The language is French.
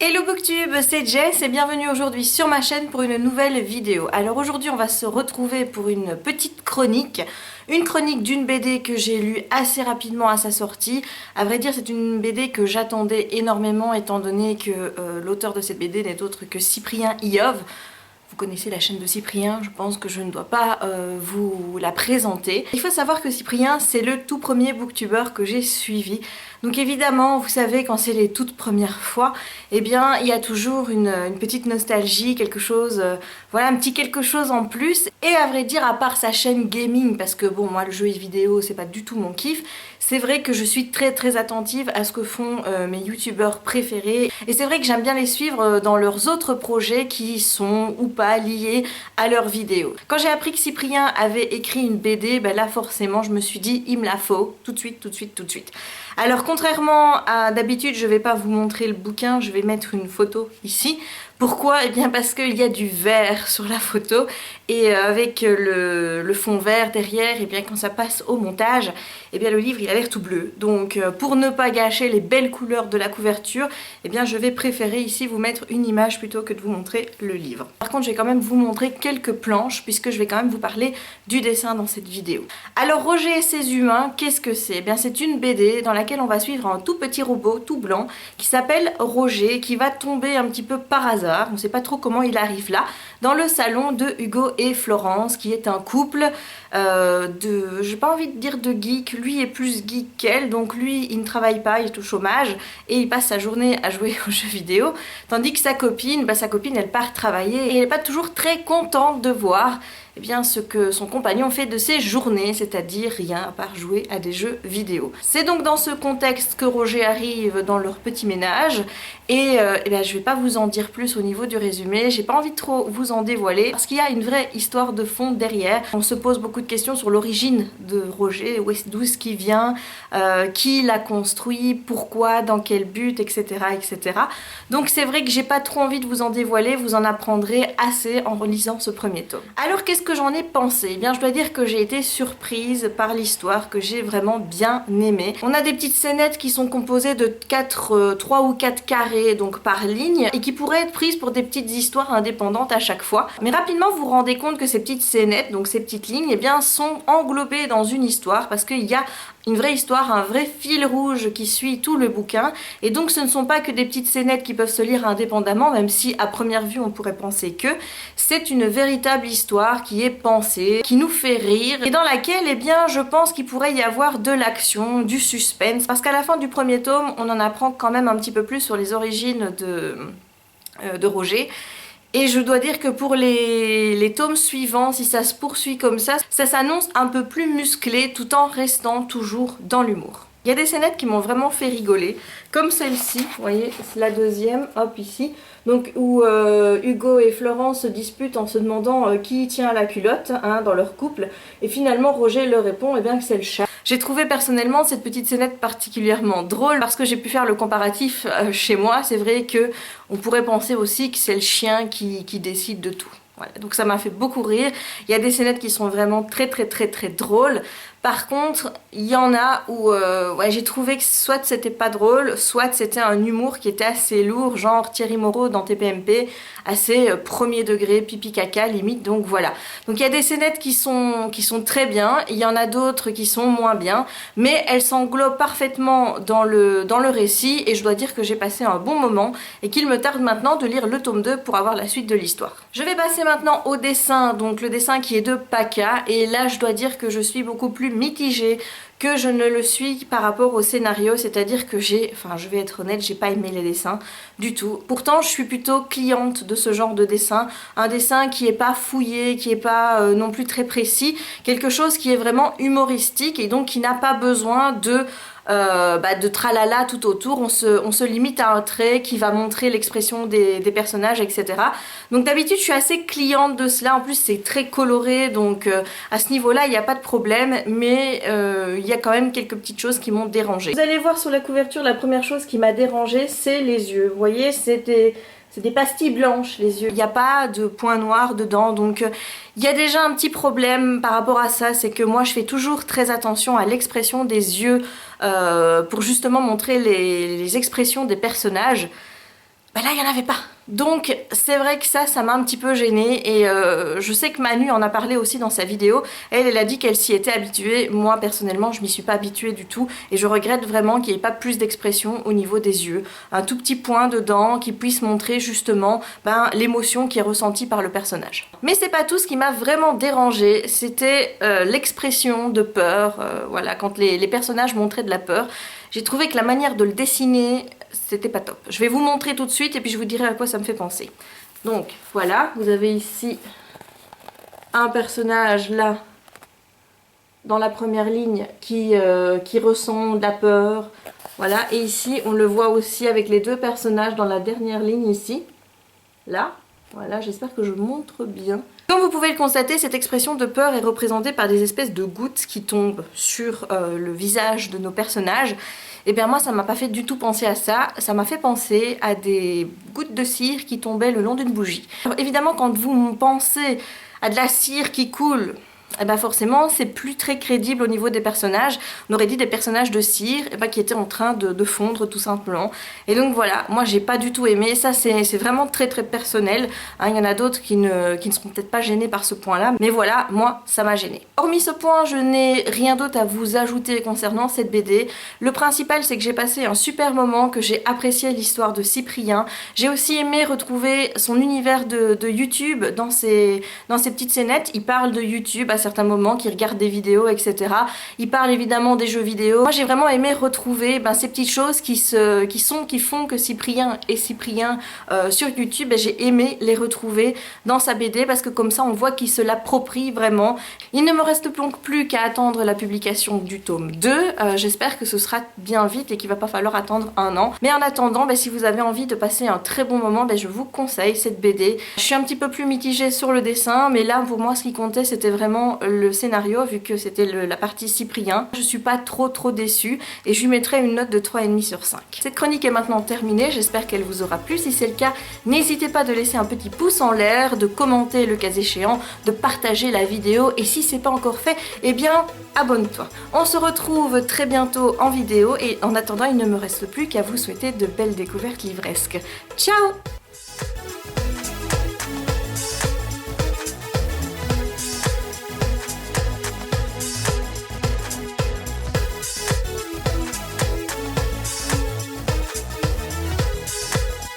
Hello Booktube, c'est Jess et bienvenue aujourd'hui sur ma chaîne pour une nouvelle vidéo. Alors aujourd'hui on va se retrouver pour une petite chronique. Une chronique d'une BD que j'ai lue assez rapidement à sa sortie. À vrai dire c'est une BD que j'attendais énormément étant donné que l'auteur de cette BD n'est autre que Cyprien Iov. Vous connaissez la chaîne de Cyprien, je pense que je ne dois pas vous la présenter. Il faut savoir que Cyprien, c'est le tout premier booktuber que j'ai suivi. Donc évidemment, vous savez, quand c'est les toutes premières fois, eh bien, il y a toujours une petite nostalgie, quelque chose, voilà, un petit quelque chose en plus. Et à vrai dire, à part sa chaîne gaming, parce que bon, moi, le jeu vidéo, c'est pas du tout mon kiff, c'est vrai que je suis très attentive à ce que font mes youtubeurs préférés. Et c'est vrai que j'aime bien les suivre dans leurs autres projets qui sont ou pas liés à leurs vidéos. Quand j'ai appris que Cyprien avait écrit une BD, ben là forcément je me suis dit il me la faut, tout de suite. Alors contrairement à d'habitude, je vais pas vous montrer le bouquin, je vais mettre une photo ici. Pourquoi? Eh bien parce qu'il y a du vert sur la photo et avec le fond vert derrière, et bien quand ça passe au montage, et bien le livre il a l'air tout bleu. Donc pour ne pas gâcher les belles couleurs de la couverture, et bien je vais préférer ici vous mettre une image plutôt que de vous montrer le livre. Par contre je vais quand même vous montrer quelques planches puisque je vais quand même vous parler du dessin dans cette vidéo. Alors Roger et ses humains, qu'est-ce que c'est? Eh bien c'est une BD dans laquelle on va suivre un tout petit robot tout blanc qui s'appelle Roger, qui va tomber un petit peu par hasard, on ne sait pas trop comment il arrive là, dans le salon de Hugo et Florence, qui est un couple j'ai pas envie de dire de geek, lui est plus geek qu'elle, donc lui il ne travaille pas, il est au chômage et il passe sa journée à jouer aux jeux vidéo, tandis que sa copine elle part travailler et elle n'est pas toujours très contente de voir eh bien, ce que son compagnon fait de ses journées, c'est-à-dire rien à part jouer à des jeux vidéo. C'est donc dans ce contexte que Roger arrive dans leur petit ménage et eh bien, je vais pas vous en dire plus au niveau du résumé, j'ai pas envie de trop vous en dévoiler parce qu'il y a une vraie histoire de fond derrière. On se pose beaucoup de questions sur l'origine de Roger, d'où est-ce qu'il vient, qui l'a construit, pourquoi, dans quel but, etc. etc. Donc c'est vrai que j'ai pas trop envie de vous en dévoiler, vous en apprendrez assez en relisant ce premier tome. Alors qu'est-ce que j'en ai pensé? Eh bien je dois dire que j'ai été surprise par l'histoire, que j'ai vraiment bien aimé. On a des petites scénettes qui sont composées de 3 ou 4 carrés donc par ligne et qui pourraient être prises pour des petites histoires indépendantes à chaque fois. Mais rapidement vous vous rendez compte que ces petites scénettes, donc ces petites lignes, eh bien sont englobées dans une histoire parce qu'il y a une vraie histoire, un vrai fil rouge qui suit tout le bouquin et donc ce ne sont pas que des petites scénettes qui peuvent se lire indépendamment, même si à première vue on pourrait penser que c'est une véritable histoire qui est pensée, qui nous fait rire et dans laquelle eh bien je pense qu'il pourrait y avoir de l'action, du suspense parce qu'à la fin du premier tome on en apprend quand même un petit peu plus sur les origines de Roger. Et je dois dire que pour les tomes suivants, si ça se poursuit comme ça s'annonce un peu plus musclé tout en restant toujours dans l'humour. Il y a des scénettes qui m'ont vraiment fait rigoler, comme celle-ci, vous voyez, c'est la deuxième, hop ici, donc où Hugo et Florence se disputent en se demandant qui tient la culotte hein, dans leur couple, et finalement Roger leur répond eh bien que c'est le chat. J'ai trouvé personnellement cette petite scénette particulièrement drôle parce que j'ai pu faire le comparatif chez moi. C'est vrai que on pourrait penser aussi que c'est le chien qui décide de tout. Voilà, donc ça m'a fait beaucoup rire. Il y a des scénettes qui sont vraiment très drôles. Par contre, il y en a où ouais, j'ai trouvé que soit c'était pas drôle, soit c'était un humour qui était assez lourd, genre Thierry Moreau dans TPMP, assez premier degré, pipi caca limite, donc voilà. Donc il y a des scénettes qui sont très bien, il y en a d'autres qui sont moins bien, mais elles s'englobent parfaitement dans le récit et je dois dire que j'ai passé un bon moment et qu'il me tarde maintenant de lire le tome 2 pour avoir la suite de l'histoire. Je vais passer maintenant au dessin, donc le dessin qui est de Paka, et là je dois dire que je suis beaucoup plus mitigée que je ne le suis par rapport au scénario, c'est-à-dire que je vais être honnête, j'ai pas aimé les dessins du tout. Pourtant je suis plutôt cliente de ce genre de dessin, un dessin qui est pas fouillé, qui est pas non plus très précis, quelque chose qui est vraiment humoristique et donc qui n'a pas besoin de tralala tout autour, on se limite à un trait qui va montrer l'expression des personnages, etc. Donc d'habitude je suis assez cliente de cela, en plus c'est très coloré, donc à ce niveau-là il n'y a pas de problème, mais il y a quand même quelques petites choses qui m'ont dérangée. Vous allez voir sur la couverture, la première chose qui m'a dérangée c'est les yeux. Vous voyez, c'est des pastilles blanches les yeux, il n'y a pas de point noir dedans, donc il y a déjà un petit problème par rapport à ça, c'est que moi je fais toujours très attention à l'expression des yeux pour justement montrer les expressions des personnages. bah là il n'y en avait pas. Donc c'est vrai que ça m'a un petit peu gênée et je sais que Manu en a parlé aussi dans sa vidéo. Elle a dit qu'elle s'y était habituée. Moi personnellement je m'y suis pas habituée du tout et je regrette vraiment qu'il n'y ait pas plus d'expression au niveau des yeux. Un tout petit point dedans qui puisse montrer justement l'émotion qui est ressentie par le personnage. Mais c'est pas tout, ce qui m'a vraiment dérangée, c'était l'expression de peur. Voilà, quand les personnages montraient de la peur, j'ai trouvé que la manière de le dessiner, c'était pas top. Je vais vous montrer tout de suite et puis je vous dirai à quoi ça me fait penser. Donc voilà, vous avez ici un personnage là, dans la première ligne, qui ressent de la peur. Voilà, et ici on le voit aussi avec les deux personnages dans la dernière ligne ici. Là, voilà, j'espère que je montre bien. Comme vous pouvez le constater, cette expression de peur est représentée par des espèces de gouttes qui tombent sur le visage de nos personnages. Et bien moi ça m'a pas fait du tout penser à ça, ça m'a fait penser à des gouttes de cire qui tombaient le long d'une bougie. Alors évidemment quand vous pensez à de la cire qui coule, et ben forcément c'est plus très crédible au niveau des personnages. On aurait dit des personnages de cire qui étaient en train de fondre tout simplement. Et donc voilà, moi j'ai pas du tout aimé, ça c'est vraiment très personnel. Hein, il y en a d'autres qui ne seront peut-être pas gênés par ce point là, mais voilà, moi ça m'a gêné. Hormis ce point, je n'ai rien d'autre à vous ajouter concernant cette BD. Le principal c'est que j'ai passé un super moment, que j'ai apprécié l'histoire de Cyprien. J'ai aussi aimé retrouver son univers de YouTube dans ses petites scénettes. Il parle de YouTube à certains moments, qui regardent des vidéos, etc. Il parle évidemment des jeux vidéo. Moi j'ai vraiment aimé retrouver ces petites choses qui font que Cyprien est Cyprien sur YouTube. J'ai aimé les retrouver dans sa BD parce que comme ça on voit qu'il se l'approprie vraiment. Il ne me reste donc plus qu'à attendre la publication du tome 2. J'espère que ce sera bien vite et qu'il va pas falloir attendre un an. Mais en attendant, si vous avez envie de passer un très bon moment, je vous conseille cette BD. Je suis un petit peu plus mitigée sur le dessin, mais là pour moi ce qui comptait c'était vraiment le scénario, vu que c'était la partie Cyprien. Je suis pas trop déçue et je lui mettrai une note de 3,5 sur 5. Cette chronique est maintenant terminée, j'espère qu'elle vous aura plu. Si c'est le cas, n'hésitez pas de laisser un petit pouce en l'air, de commenter le cas échéant, de partager la vidéo et si c'est pas encore fait, eh bien abonne-toi. On se retrouve très bientôt en vidéo et en attendant il ne me reste plus qu'à vous souhaiter de belles découvertes livresques. Ciao!